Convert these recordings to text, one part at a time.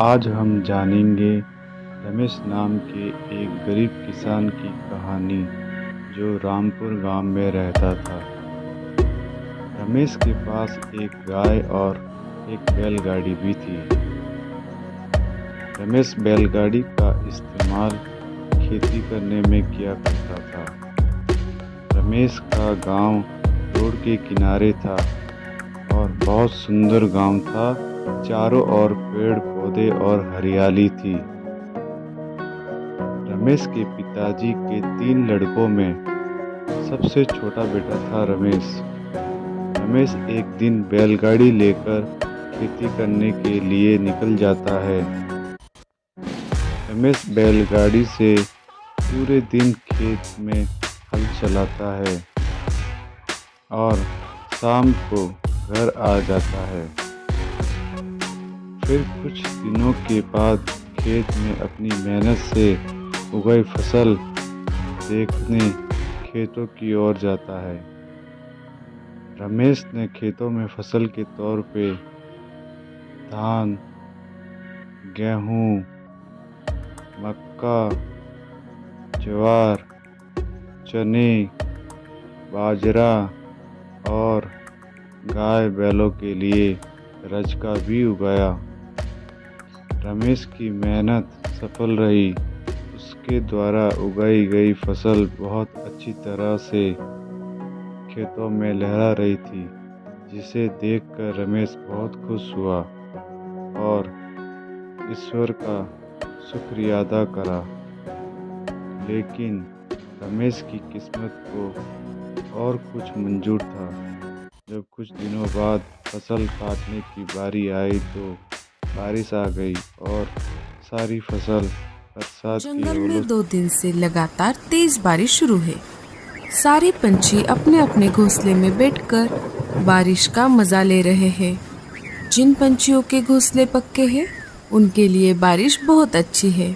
आज हम जानेंगे रमेश नाम के एक गरीब किसान की कहानी जो रामपुर गांव में रहता था। रमेश के पास एक गाय और एक बैलगाड़ी भी थी। रमेश बैलगाड़ी का इस्तेमाल खेती करने में किया करता था। रमेश का गांव रोड के किनारे था और बहुत सुंदर गांव था। चारों ओर पेड़ पौधे और हरियाली थी। रमेश के पिताजी के 3 लड़कों में सबसे छोटा बेटा था रमेश। रमेश एक दिन बैलगाड़ी लेकर खेती करने के लिए निकल जाता है। रमेश बैलगाड़ी से पूरे दिन खेत में हल चलाता है और शाम को घर आ जाता है। फिर कुछ दिनों के बाद खेत में अपनी मेहनत से उगाई फसल देखने खेतों की ओर जाता है। रमेश ने खेतों में फसल के तौर पे धान, गेहूँ, मक्का, ज्वार, चने, बाजरा और गाय बैलों के लिए रजका भी उगाया। रमेश की मेहनत सफल रही। उसके द्वारा उगाई गई फसल बहुत अच्छी तरह से खेतों में लहरा रही थी, जिसे देखकर रमेश बहुत खुश हुआ और ईश्वर का शुक्रिया अदा करा। लेकिन रमेश की किस्मत को और कुछ मंजूर था। जब कुछ दिनों बाद फसल काटने की बारी आई तो बारिश आ गई और सारी फसल बरसात की जंगल ओलों में 2 दिन से लगातार तेज बारिश शुरू है। सारे पंछी अपने अपने घोंसले में बैठकर बारिश का मजा ले रहे हैं। जिन पंछियों के घोंसले पक्के हैं, उनके लिए बारिश बहुत अच्छी है,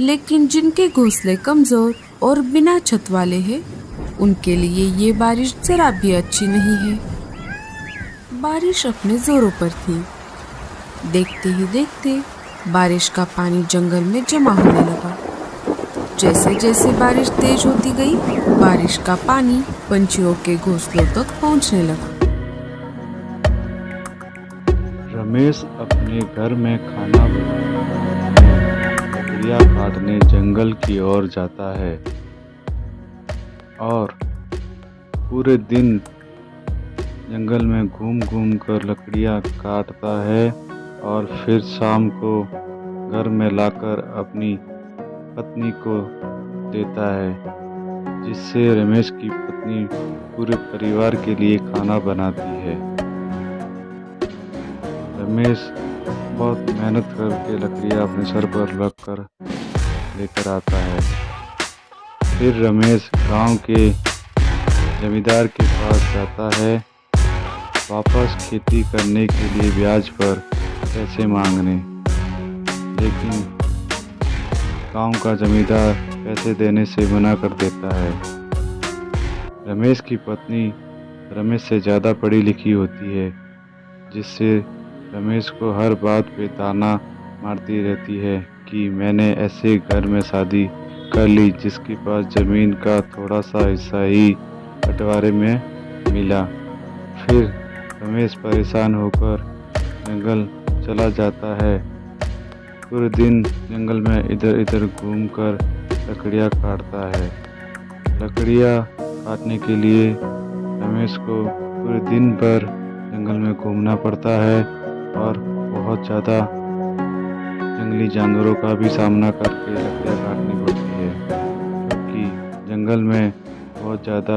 लेकिन जिनके घोंसले कमजोर और बिना छत वाले हैं, उनके लिए ये बारिश जरा भी अच्छी नहीं है। बारिश अपने जोरों पर थी। देखते ही देखते बारिश का पानी जंगल में जमा होने लगा। जैसे जैसे बारिश तेज होती गई, बारिश का पानी पंछियों के घोंसलों तक पहुंचने लगा। रमेश अपने घर में खाना बनाने, लकड़ियाँ काटने जंगल की ओर जाता है और पूरे दिन जंगल में घूम घूम कर लकड़ियाँ काटता है और फिर शाम को घर में लाकर अपनी पत्नी को देता है, जिससे रमेश की पत्नी पूरे परिवार के लिए खाना बनाती है। रमेश बहुत मेहनत करके लकड़ियाँ अपने सर पर रख कर लेकर आता है। फिर रमेश गांव के जमींदार के पास जाता है, वापस खेती करने के लिए ब्याज पर पैसे मांगने। लेकिन गांव का जमींदार पैसे देने से मना कर देता है। रमेश की पत्नी रमेश से ज़्यादा पढ़ी लिखी होती है, जिससे रमेश को हर बात पे ताना मारती रहती है कि मैंने ऐसे घर में शादी कर ली जिसके पास ज़मीन का थोड़ा सा हिस्सा ही बंटवारे में मिला। फिर रमेश परेशान होकर जंगल चला जाता है। पूरे दिन जंगल में इधर इधर घूमकर लकड़ियाँ काटता है। लकड़ियाँ काटने के लिए रमेश को पूरे दिन भर जंगल में घूमना पड़ता है और बहुत ज़्यादा जंगली जानवरों का भी सामना करके लकड़ियाँ काटनी पड़ती है, क्योंकि जंगल में बहुत ज़्यादा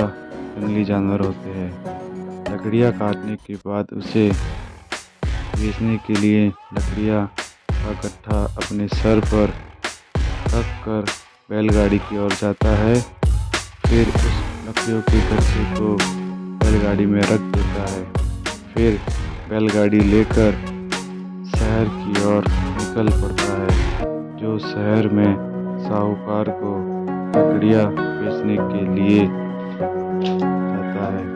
जंगली जानवर होते हैं। लकड़ियाँ काटने के बाद उसे बेचने के लिए लकड़ियाँ का गट्ठा अपने सर पर रख कर बैलगाड़ी की ओर जाता है। फिर उस लकड़ियों के गट्ठे को बैलगाड़ी में रख देता है। फिर बैलगाड़ी लेकर शहर की ओर निकल पड़ता है, जो शहर में साहूकार को लकड़ियाँ बेचने के लिए जाता है।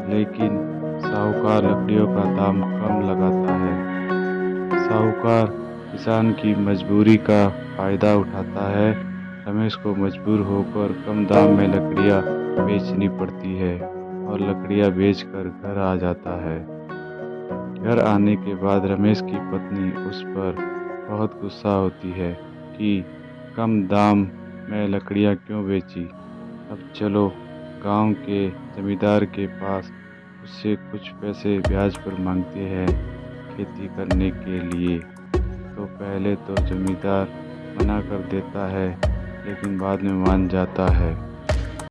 लेकिन साहूकार लकड़ियों का दाम कम लगाता है। साहूकार किसान की मजबूरी का फ़ायदा उठाता है। रमेश को मजबूर होकर कम दाम में लकड़ियाँ बेचनी पड़ती है और लकड़ियाँ बेचकर घर आ जाता है। घर आने के बाद रमेश की पत्नी उस पर बहुत गुस्सा होती है कि कम दाम में लकड़ियाँ क्यों बेची। अब चलो गांव के जमींदार के पास उससे कुछ पैसे ब्याज पर मांगते हैं खेती करने के लिए। तो पहले तो जमींदार मना कर देता है, लेकिन बाद में मान जाता है।